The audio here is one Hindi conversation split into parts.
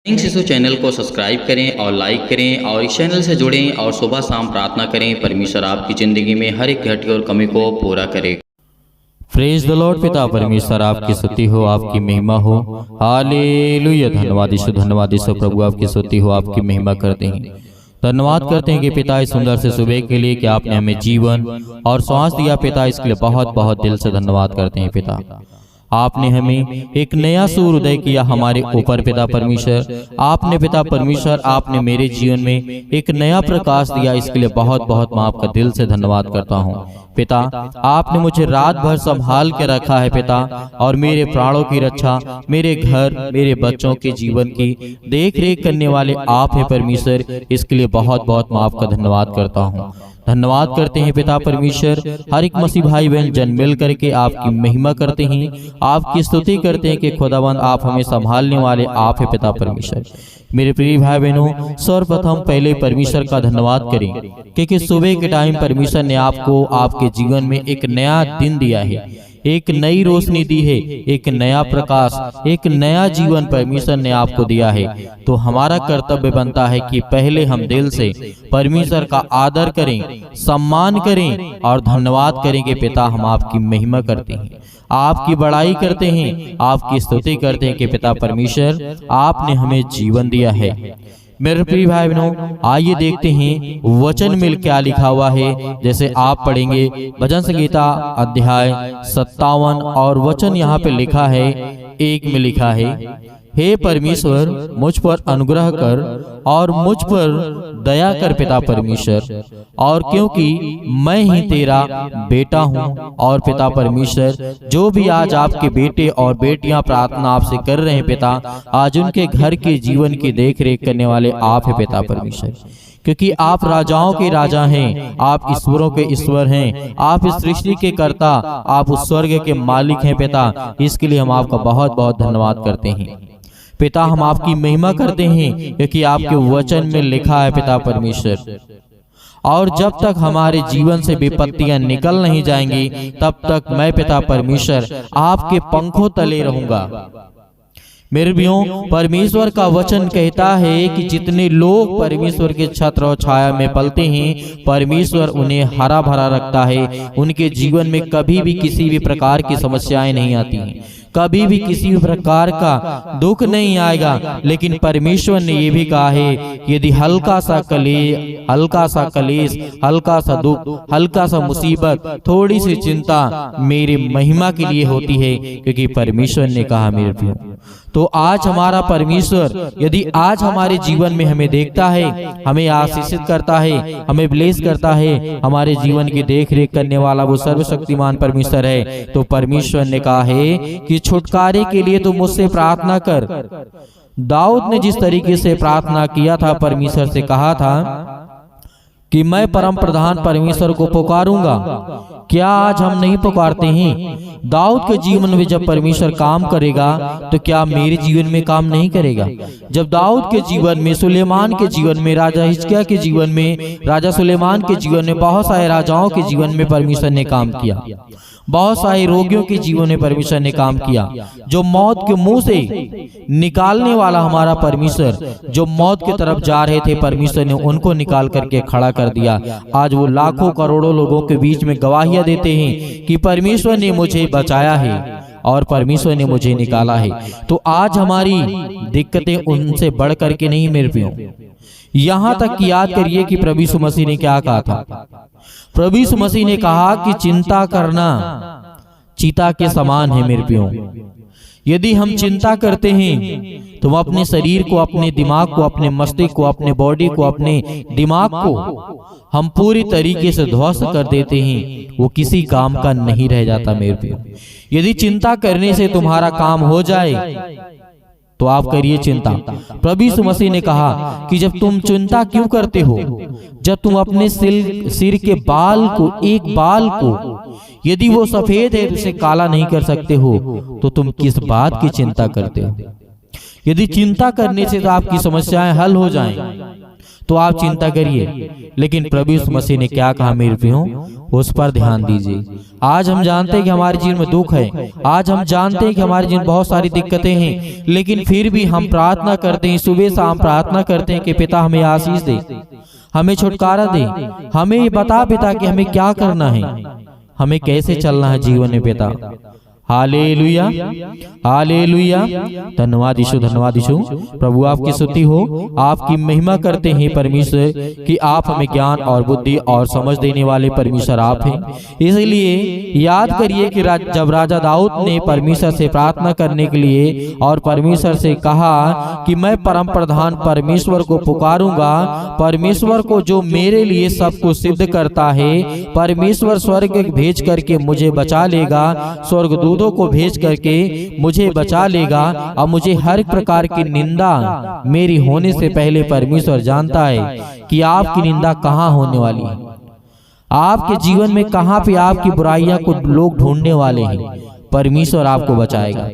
शिशु चैनल को सब्सक्राइब करें और लाइक करें और इस चैनल से जुड़ें और सुबह शाम प्रार्थना करें। परमेश्वर आपकी ज़िंदगी में हर एक घटी और कमी को पूरा करे। Praise the Lord. पिता परमेश्वर आपकी स्तुति हो, आपकी महिमा हो। हालेलुया। धन्यवाद यीशु प्रभु, आपकी स्तुति हो, आपकी महिमा करते हैं। धन्यवाद करते हैं कि पिता इस सुंदर से सुबह के लिए कि आपने हमें जीवन और श्वास दिया पिता, इसके लिए बहुत बहुत दिल से धन्यवाद करते हैं पिता। आपने हमें एक नया सूर्योदय किया हमारे ऊपर पिता परमेश्वर। आपने पिता परमेश्वर आपने मेरे जीवन में एक नया प्रकाश दिया, इसके लिए बहुत बहुत मैं आपका दिल से धन्यवाद करता हूँ पिता। आपने मुझे रात भर संभाल के रखा है पिता, और मेरे प्राणों की रक्षा, मेरे घर, मेरे बच्चों के जीवन की देख रेख करने वाले आप है परमेश्वर। इसके लिए बहुत बहुत मैं आपका धन्यवाद करता हूँ। धन्यवाद करते हैं पिता परमेश्वर। हर एक मसीह भाई बहन जन मिल करके आपकी महिमा करते हैं, आपकी स्तुति करते हैं कि खुदावंद आप हमें संभालने वाले आप है पिता परमेश्वर। मेरे प्रिय भाई बहनों, सर्वप्रथम पहले परमेश्वर का धन्यवाद करें क्योंकि सुबह के टाइम परमेश्वर ने आपको आपके जीवन में एक नया दिन दिया है, एक नई रोशनी दी है, एक नया प्रकाश, एक नया जीवन परमेश्वर ने आपको दिया है। तो हमारा कर्तव्य बनता है कि पहले हम दिल से परमेश्वर का आदर करें, सम्मान करें और धन्यवाद करें कि पिता हम आपकी महिमा करते हैं, आपकी बड़ाई करते हैं, आपकी स्तुति करते हैं कि पिता परमेश्वर आपने हमें जीवन दिया है। मेरे प्रिय भाई बहनों, आइए देखते हैं वचन में क्या लिखा हुआ है। जैसे आप पढ़ेंगे भजन संहिता अध्याय 57 और वचन यहाँ पे लिखा है, 1 में लिखा है, हे परमेश्वर मुझ पर अनुग्रह कर और मुझ पर दया कर पिता परमेश्वर, और क्योंकि मैं ही तेरा बेटा हूँ। और पिता परमेश्वर जो भी आज आपके बेटे और बेटियां प्रार्थना आपसे कर रहे हैं पिता, आज उनके घर के जीवन की देख रेख करने वाले आप है पिता परमेश्वर, क्योंकि आप राजाओं के राजा हैं, आप ईश्वरों के ईश्वर हैं, आप इस सृष्टि के कर्ता, आप उस स्वर्ग के मालिक हैं पिता। इसके लिए हम आपका बहुत बहुत धन्यवाद करते हैं पिता। हम आपकी महिमा करते हैं क्योंकि आपके वचन में लिखा है पिता परमेश्वर, और जब तक हमारे जीवन से विपत्तियां निकल नहीं जाएंगी तब तक मैं पिता परमेश्वर आपके पंखों तले रहूंगा। मेरे भाइयों, परमेश्वर का वचन कहता है कि जितने लोग परमेश्वर के छत्र और छाया में पलते हैं, परमेश्वर उन्हें हरा भरा रखता है। उनके जीवन में कभी भी किसी भी प्रकार की समस्याएं नहीं आती हैं, कभी भी किसी भी प्रकार का दुख नहीं आएगा। लेकिन परमेश्वर ने यह भी कहा है कि यदि हल्का सा कलेश, हल्का सा दुख, हल्का सा मुसीबत, थोड़ी सी चिंता मेरी महिमा के लिए होती है, क्योंकि परमेश्वर ने कहा। मेरे प्रियो, तो आज हमारा परमेश्वर यदि आज हमारे जीवन में हमें देखता है, हमें आशीषित करता है, हमें ब्लेस करता है, हमारे जीवन की देख रेख करने वाला वो सर्वशक्तिमान परमेश्वर है, तो परमेश्वर ने कहा है कि छुटकारे के लिए तो मुझसे प्रार्थना कर। दाऊद ने जिस तरीके से प्रार्थना किया था, परमेश्वर से कहा था कि मैं परम प्रधान परमेश्वर को पुकारूंगा, क्या आज हम नहीं पुकारते हैं? दाऊद के जीवन में जब परमेश्वर काम करेगा तो क्या मेरे जीवन में काम नहीं करेगा? जब दाऊद के जीवन में, सुलेमान के जीवन में, राजा हिजकिय्याह के जीवन में, राजा सुलेमान के जीवन में, बहुत सारे राजाओं के जीवन में परमेश्वर ने काम किया, बहुत सारे रोगियों के जीवन में परमेश्वर ने काम किया। जो मौत के मुंह से निकालने वाला हमारा परमेश्वर, जो मौत की तरफ जा रहे थे, परमेश्वर ने उनको निकाल करके खड़ा कर दिया। आज वो लाखों करोड़ों लोगों के बीच में गवाहियां देते हैं कि परमेश्वर ने मुझे बचाया है और परमेश्वर ने मुझे निकाला है। तो आज हमारी दिक्कतें उनसे बढ़ करके नहीं मेरे प्रियो। यहाँ तक कि याद करिए कि प्रभु यीशु मसीह ने क्या कहा था। प्रभु यीशु मसीह ने कहा कि चिंता करना चीता के समान है मेरे प्रियो। यदि हम चिंता करते हैं तो हम अपने शरीर को, अपने दिमाग को, अपने मस्तिष्क को, अपने बॉडी को, अपने दिमाग को हम पूरी तरीके से ध्वस्त कर देते हैं, वो किसी काम का नहीं रह जाता मेरे प्रियो। यदि चिंता करने से तुम्हारा काम हो जाए तो आप करिए चिंता। प्रभु यीशु मसीह ने कहा कि जब तुम चिंता क्यों करते हो, जब तुम अपने सिर के बाल को, एक बाल को यदि वो सफेद है तो उसे काला नहीं कर सकते हो, तो तुम किस बात की चिंता करते हो? यदि चिंता करने से तो आपकी समस्याएं हल हो जाएं, तो आप चिंता करिए। लेकिन प्रभु यीशु मसीह ने क्या कहा मेरे प्रियो, उस पर ध्यान दीजिए। आज हम जानते हैं कि हमारे जीवन में दुख है, आज हम जानते हैं कि हमारे जीवन में बहुत सारी दिक्कतें हैं, लेकिन फिर भी हम प्रार्थना करते हैं, सुबह शाम प्रार्थना करते हैं कि पिता हमें आशीष दे, हमें छुटकारा दे, हमें बता पिता कि हमें क्या करना है, हमें कैसे चलना है जीवन में पिता। Hallelujah, hallelujah. धन्यवाद यीशु, धन्यवाद यीशु। प्रभु आपकी स्तुति हो, आपकी महिमा करते हैं परमेश्वर कि आप हमें ज्ञान और बुद्धि और समझ देने वाले परमेश्वर आप हैं। इसलिए याद करिए कि जब राजा दाऊद ने परमेश्वर से प्रार्थना करने के लिए और परमेश्वर से कहा कि मैं परम प्रधान परमेश्वर को पुकारूंगा, परमेश्वर को जो मेरे लिए सब कुछ सिद्ध करता है, परमेश्वर स्वर्ग भेज करके मुझे बचा लेगा, स्वर्गदूतों को भेज करके मुझे बचा लेगा, और मुझे हर प्रकार की निंदा मेरी होने से पहले परमेश्वर जानता है कि आपकी निंदा कहाँ होने वाली है, आपके जीवन में कहाँ पे आपकी बुराइयां को लोग ढूंढने वाले हैं। परमेश्वर आपको बचाएगा।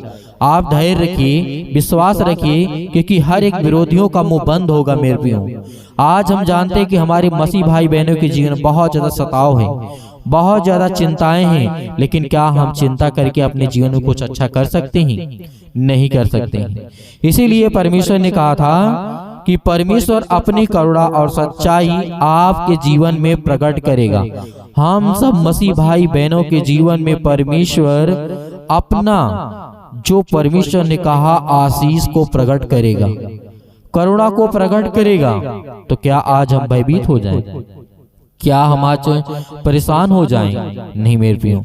आप धैर्य रखिए, विश्वास रखिए, क्योंकि हर एक विरोधियों का मुंह बंद होगा मेरे प्रियो। आज हम जानते हैं कि हमारे मसीह भाई बहनों के जीवन में बहुत ज्यादा सताव है, बहुत ज्यादा चिंताएं हैं, लेकिन क्या हम चिंता करके अपने जीवन में कुछ अच्छा कर सकते हैं? नहीं कर सकते हैं। इसीलिए परमेश्वर ने कहा था कि परमेश्वर अपनी करुणा और सच्चाई आपके जीवन में प्रकट करेगा। हम सब मसीह भाई बहनों के जीवन में परमेश्वर अपना जो परमेश्वर ने कहा आशीष को प्रकट करेगा, करुणा को प्रकट करेगा। तो क्या आज हम भयभीत हो जाएं? क्या हम आज परेशान हो जाएं? नहीं मेरे प्रियो,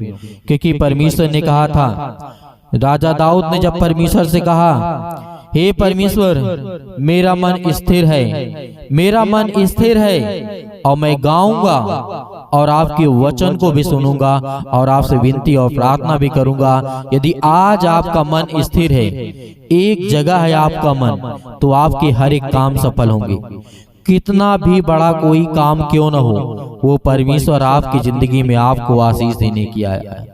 क्योंकि परमेश्वर ने कहा था, राजा दाऊद ने जब परमेश्वर से कहा, हे परमेश्वर मेरा मन स्थिर है, मेरा मन स्थिर है, और मैं गाऊंगा और आपके वचन को भी सुनूंगा और आपसे विनती और प्रार्थना भी करूंगा। यदि आज आपका मन स्थिर है, एक जगह है आपका मन, तो आपके हर एक काम सफल होंगे। कितना भी बड़ा कोई काम क्यों न हो, वो परमेश्वर आपकी जिंदगी में आपको आशीष देने की आया है,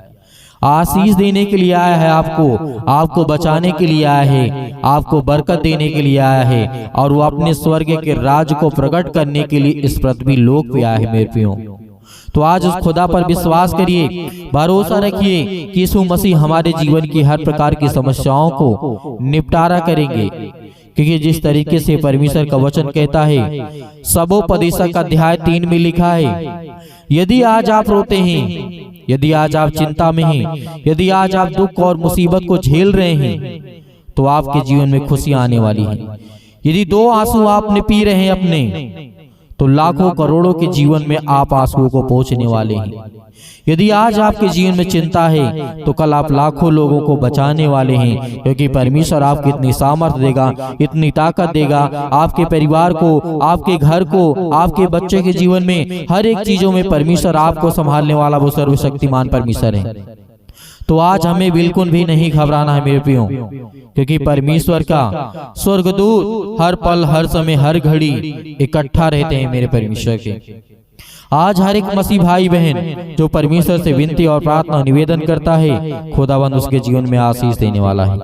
आशीष देने के लिए आया है, आपको बचाने के लिए आया है, आपको बरकत देने के लिए आया है, और वो अपने स्वर्ग के राज को प्रकट करने के लिए इस पृथ्वी लोक पे आया है मेरे प्रियो। तो आज उस खुदा पर विश्वास करिए, भरोसा रखिए कि यीशु मसीह हमारे जीवन की हर प्रकार की समस्याओं को निपटारा करेंगे, क्योंकि जिस तरीके से परमेश्वर का वचन कहता है, सबोपदेशक अध्याय 3 में लिखा है, यदि आज आप रोते हैं, यदि आज आप चिंता में हैं, यदि आज आप दुख और मुसीबत को झेल रहे हैं, तो आपके जीवन में खुशियां आने वाली हैं। यदि 2 आंसू आपने पी रहे हैं अपने, तो लाखों करोड़ों के जीवन में आप आंसुओं को पहुंचने वाले हैं। यदि आज आपके जीवन में चिंता है, तो कल आप लाखों लोगों को बचाने वाले हैं, क्योंकि परमेश्वर आपको इतनी सामर्थ्य देगा, इतनी ताकत देगा, आपके परिवार को, आपके घर को, आपके बच्चे के जीवन में हर एक चीजों में परमेश्वर आपको संभालने वाला वो सर्वशक्तिमान परमेश्वर है। तो आज हमें बिल्कुल भी नहीं घबराना है मेरे प्रियो, क्योंकि परमेश्वर का स्वर्गदूत हर पल, हर समय, हर घड़ी इकट्ठा रहते हैं मेरे परमेश्वर के। आज हर एक मसीह भाई बहन जो परमेश्वर से विनती और प्रार्थना निवेदन करता है, खुदावंद उसके जीवन में आशीष देने वाला है,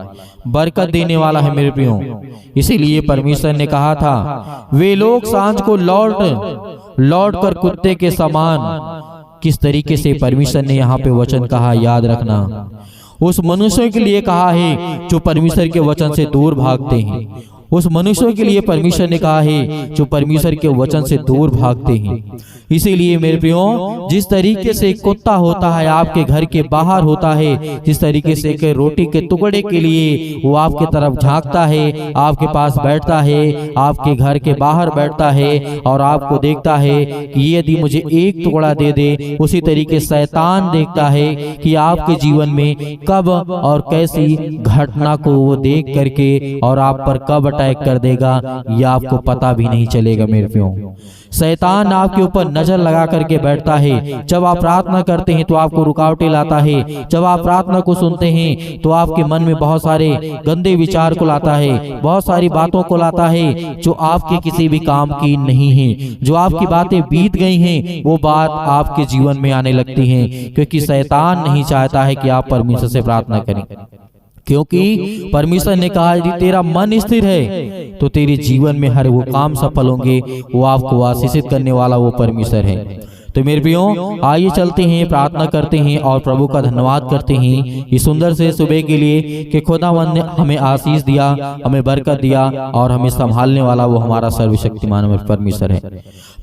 बरकत देने वाला है मेरे प्रियो। इसीलिए परमेश्वर ने कहा था, वे लोग सांझ को लौट कर कुत्ते के समान, किस तरीके से परमेश्वर ने यहाँ पे वचन कहा, याद रखना, उस मनुष्य के लिए कहा है जो परमेश्वर के वचन से दूर भागते हैं। उस मनुष्यों के लिए परमेश्वर ने कहा है जो परमेश्वर के वचन से दूर भागते हैं। इसीलिए मेरे प्रियो, जिस तरीके से कुत्ता होता है आपके घर के बाहर होता है, जिस तरीके से कि रोटी के टुकड़े के लिए वो आपके तरफ झांकता है, आपके पास बैठता है, आपके घर के बाहर बैठता है और आपको देखता है कि यदि मुझे एक टुकड़ा दे दे, उसी तरीके शैतान देखता है कि आपके जीवन में कब और कैसी घटना को वो देख करके और आप पर कब अटैक कर देगा, यह आपको पता भी नहीं चलेगा मेरे प्रियो। शैतान आपके ऊपर नजर लगा करके बैठता है। जब आप प्रार्थना करते हैं तो आपको रुकावटें लाता है। जब आप प्रार्थना को सुनते हैं तो आपके मन में बहुत सारे गंदे विचार को लाता है, बहुत सारी बातों को लाता है जो आपके किसी भी काम की नहीं है। जो आपकी बातें बीत गई हैं वो बात आपके जीवन में आने लगती हैं, क्योंकि शैतान नहीं चाहता है कि आप परमेश्वर से प्रार्थना करें। क्योंकि परमेश्वर ने कहा यदि तेरा मन स्थिर है तो तेरे जीवन में हर वो काम सफल होंगे। वो आपको आशीषित करने वाला वो परमेश्वर है। तो मेरे प्रियो, आइए चलते हैं, प्रार्थना करते हैं और प्रभु का धन्यवाद करते हैं इस सुंदर से सुबह के लिए कि खुदावंद ने हमें आशीष दिया, हमें बरकत दिया और हमें संभालने वाला वो हमारा सर्वशक्तिमान परमेश्वर है।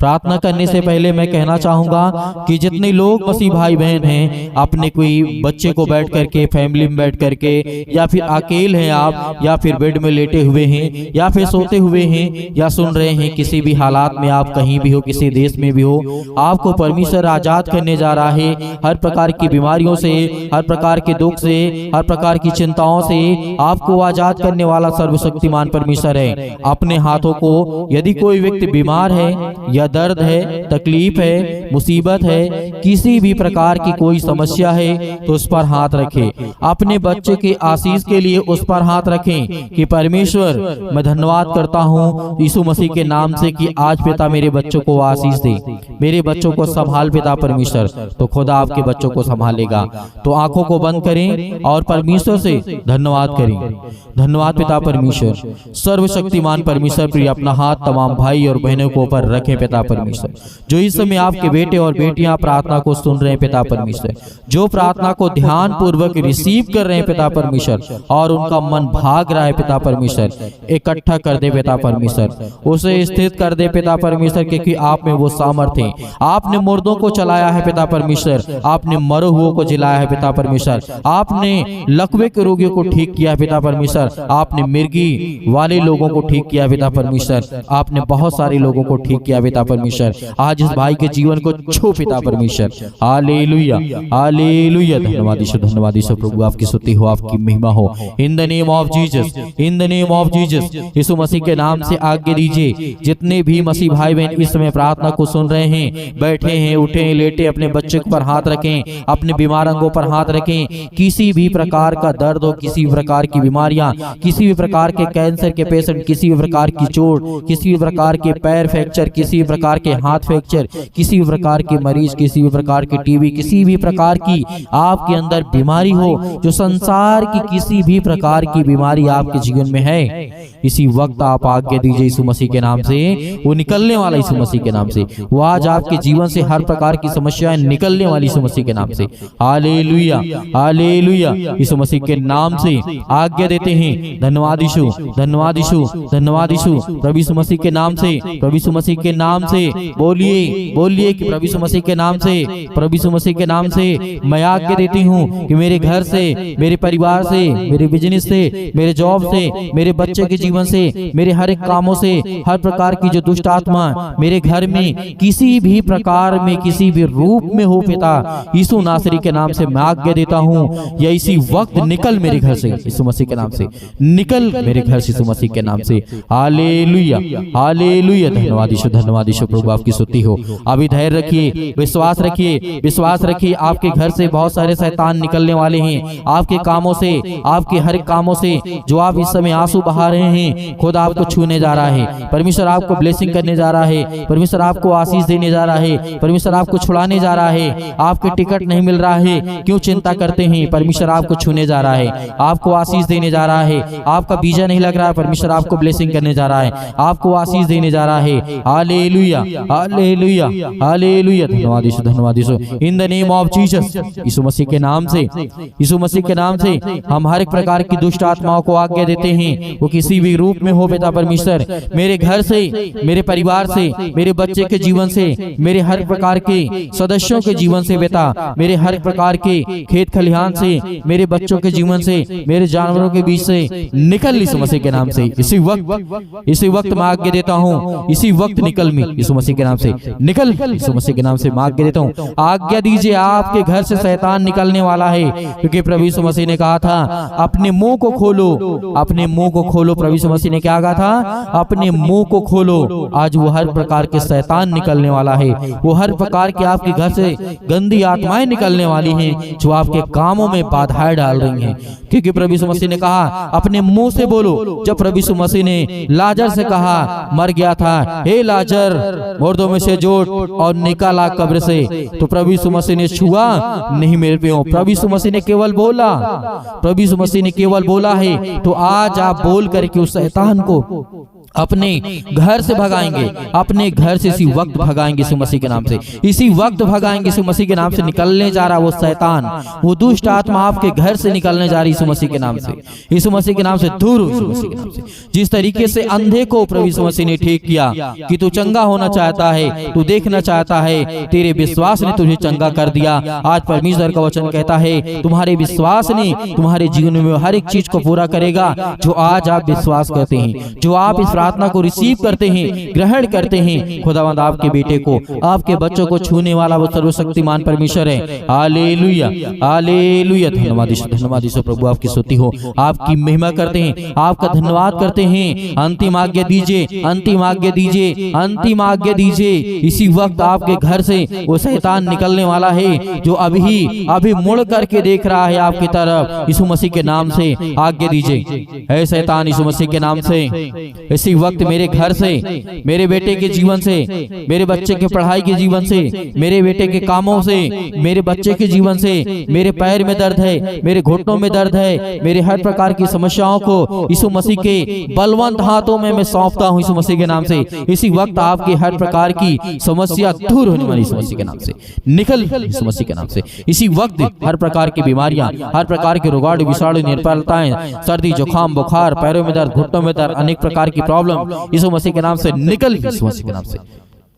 प्रार्थना करने से पहले मैं कहना चाहूंगा कि जितने लोग मसीह भाई बहन हैं, अपने कोई बच्चे को बैठ करके, फैमिली में बैठ करके, या फिर अकेले हैं आप, या फिर बेड में लेटे हुए हैं, या फिर सोते हुए हैं, या सुन रहे हैं, किसी भी हालात में आप कहीं भी हो, किसी देश में भी हो, आपको परमेश्वर आजाद करने जा रहा है हर प्रकार की बीमारियों से, हर प्रकार के दुख से, हर प्रकार की चिंताओं से। आपको आजाद करने वाला सर्वशक्तिमान परमेश्वर है। अपने हाथों को, यदि कोई व्यक्ति बीमार है या दर्द है, तकलीफ है, मुसीबत है, किसी भी प्रकार की कोई समस्या है, तो उस पर हाथ रखें। अपने बच्चे के आशीष के लिए उस पर हाथ रखें कि परमेश्वर, मैं धन्यवाद करता हूँ यीशु मसीह के नाम से कि आज पिता मेरे बच्चों को आशीष दे, मेरे बच्चों को संभाल पिता परमेश्वर। तो खुदा आपके बच्चों को संभालेगा। तो आंखों को बंद करें और परमेश्वर से धन्यवाद करें। धन्यवाद पिता परमेश्वर, सर्वशक्तिमान परमेश्वर। प्रिय, अपना हाथ तमाम भाई और बहनों को ऊपर रखें पिता परमेश्वर, जो इस समय आपके बेटे और बेटियां प्रार्थना को सुन रहे हैं पिता परमेश्वर, जो प्रार्थना को ध्यान पूर्वक रिसीव कर रहे हैं पिता परमेश्वर, और उनका मन भाग रहा है पिता परमेश्वर, इकट्ठा कर दे पिता परमेश्वर, उसे स्थित कर दे पिता परमेश्वर, क्योंकि आप में वो सामर्थ्य है। आपने मुर्दों को चलाया है पिता परमेश्वर, आपने मरे हुओं को जिलाया है पिता परमेश्वर, आपने लकवे के रोगियों को ठीक किया पिता परमेश्वर, आपने मिर्गी वाले लोगों को ठीक किया पिता परमेश्वर, आपने बहुत सारे लोगों को ठीक किया पिता परमेश्वर। आज इस भाई के जीवन को छू पिता परमेश्वर। Hallelujah, hallelujah. धन्यवाद यीशु, धन्यवाद यीशु प्रभु, आपकी स्तुति हो, आपकी महिमा हो। In the name of Jesus, in the name of Jesus, यीशु मसीह के नाम से आज्ञा दीजिए, जितने भी मसीह भाई बहन इस समय प्रार्थना को सुन रहे हैं, बैठे हैं, उठे हैं, लेटे, अपने बच्चे पर हाथ रखें, अपने बीमार अंगों पर हाथ रखें। किसी भी प्रकार का दर्द हो, किसी भी प्रकार की बीमारियां, किसी भी प्रकार के कैंसर के पेशेंट, किसी भी प्रकार की चोट, किसी भी प्रकार के पैर फ्रैक्चर, किसी भी प्रकार के हाथ फ्रैक्चर, किसी भी प्रकार के मरीज, किसी भी प्रकार की टीबी, किसी भी प्रकार की आपके अंदर बीमारी हो, जो संसार की किसी भी प्रकार की बीमारी आपके जीवन में है, इसी वक्त आप आज्ञा दीजिए यीशु मसीह के नाम से, वो निकलने वाला यीशु मसीह के नाम से, वो आज आपके जीवन से हर प्रकार की समस्याएं निकलने वाली यीशु मसीह के नाम से। Hallelujah, hallelujah. यीशु मसीह के नाम से आज्ञा देते हैं। धन्यवाद यीशु, धन्यवाद यीशु, धन्यवाद यीशु। प्रभु यीशु मसीह के नाम से, प्रभु यीशु मसीह के नाम से बोलिए, बोलिए कि प्रभु यीशु मसीह के नाम से, प्रभु यीशु मसीह के नाम से मैं आज्ञा देती हूँ कि मेरे घर से, मेरे परिवार से, मेरे बिजनेस से, मेरे जॉब से, मेरे बच्चे के जीवन से, मेरे हर एक कामों से, हर प्रकार की जो दुष्ट आत्मा मेरे घर में किसी भी प्रकार में, किसी भी रूप में हो पिता, यीशु नासरी के नाम से मैं आज्ञा देता हूँ, या इसी वक्त निकल मेरे घर से यीशु मसीह के नाम से, निकल मेरे घर से यीशु मसीह के नाम से। Hallelujah, hallelujah. धन्यवाद यीशु, धन्यवाद यीशु प्रभु, आपकी स्तुति हो। अभी धैर्य रखिए, विश्वास रखिए, विश्वास रखिए। आपके घर से बहुत सारे शैतान निकलने वाले हैं, आपके कामों से, आपके हर कामों से जो आप इस समय आंसू बहा रहे हैं, खुद आपको छूने जा रहा है। परमेश्वर आपको ब्लेसिंग करने जा रहा है, परमेश्वर आपको आशीष देने जा रहा है, परमेश्वर आपको छुड़ाने जा रहा है। आपके टिकट नहीं मिल रहा है, क्यों चिंता करते हैं? परमेश्वर आपको छूने जा रहा है, आपको आशीष देने जा रहा है। आपका वीजा नहीं लग रहा है, परमेश्वर आपको ब्लेसिंग करने जा रहा है, आपको आशीष देने जा रहा है। Hallelujah, hallelujah, hallelujah. धन्यवाद यीशु, धन्यवाद यीशु। In the name of Jesus, यीशु मसीह के नाम से, यीशु मसीह के नाम से हम हर एक प्रकार की दुष्ट आत्माओं को आज्ञा देते हैं, वो किसी भी रूप में हो पिता परमेश्वर, मेरे घर से, मेरे परिवार से, मेरे बच्चे के जीवन से, मेरे हर प्रकार के सदस्यों के जीवन से पिता, मेरे हर प्रकार के खेत खलिहान से, मेरे बच्चों के जीवन से, मेरे जानवरों के बीच से निकल यीशु मसीह के नाम से। इसी वक्त मैं आज्ञा देता हूँ, इसी वक्त निकल में यीशु मसीह के नाम से, निकल यीशु मसीह के नाम से मैं आज्ञा देता हूँ। आज्ञा दीजिए, आपके घर से शैतान निकलने वाला है, क्योंकि प्रभु यीशु मसीह ने कहा था अपने मुंह को खोलो, अपने मुंह को खोलो। प्रभु यीशु मसीह ने क्या कहा था? अपने मुंह को खोलो। आज वो हर प्रकार के शैतान निकलने वाला है, वो वो हर प्रकार के आपके घर से गंदी आत्माएं निकलने वाली हैं जो आपके कामों में बाधाएं डाल रही हैं। क्योंकि प्रभु यीशु मसीह ने कहा अपने मुंह से बोलो। जब प्रभु यीशु मसीह ने लाजर से कहा, मर गया था, हे लाजर मुर्दों में से जोड़ और निकाला कब्र से, तो प्रभु यीशु मसीह ने छुआ नहीं मेरे प्रियो। प्रभु यीशु मसीह ने केवल बोला, प्रभु यीशु मसीह ने केवल बोला है। तो आज आप बोल करके उस शैतान को अपने घर से भगाएंगे, अपने घर से इसी वक्त भगाएंगे यीशु मसीह के नाम से, इसी वक्त भगाएंगे यीशु मसीह के नाम से। निकलने जा रहा वो शैतान, वो दुष्ट आत्मा आपके घर से निकलने जा रही यीशु मसीह के नाम से, यीशु मसीह के नाम से दूर हो, यीशु मसीह के नाम से। जिस तरीके से अंधे को प्रभु यीशु मसीह ने ठीक किया कि तू चंगा होना चाहता है, तू देखना चाहता है, तेरे विश्वास ने तुझे चंगा कर दिया। आज परमेश्वर का वचन कहता है तुम्हारे विश्वास ने तुम्हारे जीवन में हर एक चीज को पूरा करेगा जो आज आप विश्वास करते हैं, जो आप इस प्रार्थना को रिसीव करते हैं, ग्रहण करते हैं। खुदावंद आपके बेटे को, आपके बच्चों को छूने वाला वो सर्वशक्तिमान परमेश्वर है। Hallelujah, hallelujah. धन्यवाद यीशु, धन्यवाद यीशु। प्रभु आपकी स्तुति हो, आपकी महिमा करते हैं, आपका धन्यवाद करते हैं। अंतिम आज्ञा दीजिए, अंतिम आज्ञा दीजिए, अंतिम आज्ञा दीजिए। इसी वक्त आपके घर से वो शैतान निकलने वाला है जो अभी मुड़ करके देख रहा है आपकी तरफ। यीशु मसीह के नाम से आज्ञा दीजिए, हे शैतान, यीशु मसीह के नाम से इसी वक्त मेरे घर से, मेरे बेटे के जीवन से, मेरे बच्चे के पढ़ाई के जीवन से, मेरे बेटे के कामों से, मेरे बच्चे के जीवन से, मेरे पैर में दर्द है, मेरे घुटनों में दर्द है, मेरे हर प्रकार की समस्याओं को यीशु मसीह के बलवंत हाथों में मैं सौंपता हूं यीशु मसीह के नाम से। इसी वक्त आपकी हर प्रकार की समस्या दूर होने वाली यीशु मसीह के नाम से, निकल यीशु मसीह के नाम से। इसी वक्त हर प्रकार की बीमारियां, हर प्रकार के रोगाणु विषाणु निर्बलताएं, सर्दी जुकाम बुखार, पैरों में दर्द, घुटनों में दर्द, अनेक प्रकार की प्रॉब्लम यीशु मसीह के नाम से निकल, यीशु मसीह के नाम से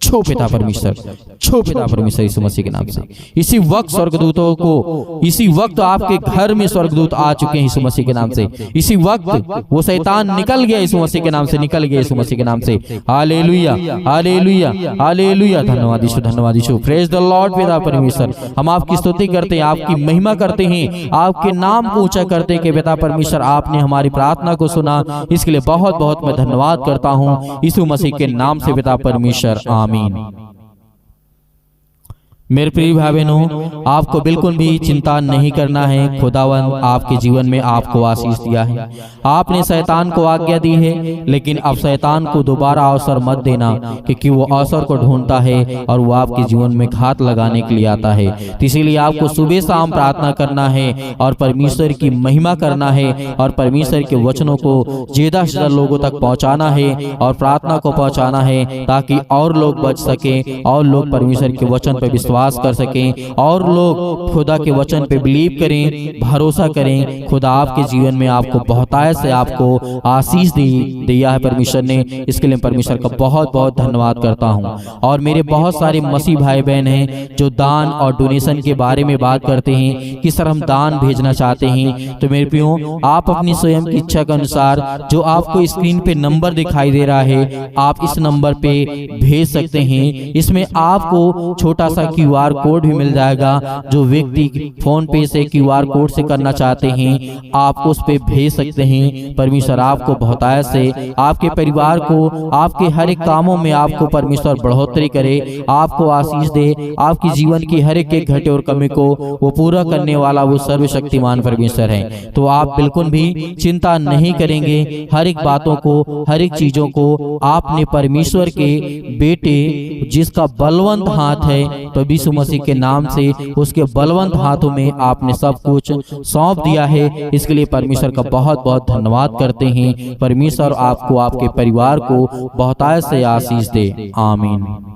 छो पिता परमेश्वर, छो पिता परमेश्वर यीशु मसीह के नाम से। इसी वक्त स्वर्गदूतों को, इसी वक्त आपके घर में स्वर्गदूत आ चुके हैं यीशु मसीह के नाम से। इसी वक्त वो शैतान निकल गया यीशु मसीह के नाम से, निकल गया यीशु मसीह के नाम से। Hallelujah, hallelujah, hallelujah. धन्यवाद यीशु, धन्यवाद यीशु। प्रेज द लॉर्ड पिता परमेश्वर। हम आपकी स्तुति करते हैं, आपकी महिमा करते हैं, आपके नाम को ऊंचा करते हैं कि पिता परमेश्वर आपने हमारी प्रार्थना को सुना। इसके लिए बहुत बहुत मैं धन्यवाद करता हूँ यीशु मसीह के नाम से पिता परमेश्वर, आमीन। मेरे प्रिय भाई बहनों, आपको बिल्कुल भी चिंता नहीं करना है। खुदावंद आपके जीवन में आपको आशीष दिया है। आपने शैतान को आज्ञा दी है, लेकिन अब शैतान को दोबारा अवसर मत देना, क्योंकि वो अवसर को ढूंढता है और वो आपके जीवन में घात लगाने के लिए आता है। तो इसीलिए आपको सुबह शाम प्रार्थना करना है और परमेश्वर की महिमा करना है और परमेश्वर के वचनों को ज्यादा से ज्यादा लोगों तक पहुंचाना है और प्रार्थना को पहुंचाना है, ताकि और लोग बच सके और लोग परमेश्वर के वचन पर विश्वास कर सकें और लोग खुदा के वचन पे बिलीव करें, भरोसा करें। खुदा आपके जीवन में आपको बहुतायत से आपको आशीष दिया है परमेश्वर ने। इसके लिए परमेश्वर का बहुत बहुत धन्यवाद करता हूं। और मेरे बहुत सारे मसीह भाई बहन हैं जो दान और डोनेशन के बारे में बात करते हैं कि सर हम दान भेजना चाहते हैं। तो मेरे प्रियो, आप अपनी स्वयं की इच्छा के अनुसार जो आपको स्क्रीन पे नंबर दिखाई दे रहा है, आप इस नंबर पे भेज सकते हैं। इसमें आपको छोटा सा क्यूआर कोड भी मिल जाएगा। जो व्यक्ति फोन पे से क्यूआर कोड से करना चाहते हैं, आप उस पे भेज सकते हैं। परमेश्वर आपको बहुतायत से, आपके परिवार को, आपके हर एक कामों में आपको परमेश्वर बढ़ोतरी करे, आपको आशीष दे। आपके जीवन की हर एक घटे और कमी को वो पूरा करने वाला वो सर्वशक्तिमान परमेश्वर है। तो आप बिल्कुल भी चिंता नहीं करेंगे। हर एक बातों को, हर एक चीजों को आपने परमेश्वर के बेटे जिसका बलवंत हाथ है, तो यीशु मसीह के नाम से उसके बलवंत हाथों में आपने सब कुछ सौंप दिया है। इसके लिए परमेश्वर का बहुत बहुत धन्यवाद करते हैं। परमेश्वर आपको, आपके परिवार को बहुतायत से आशीष दे। आमीन।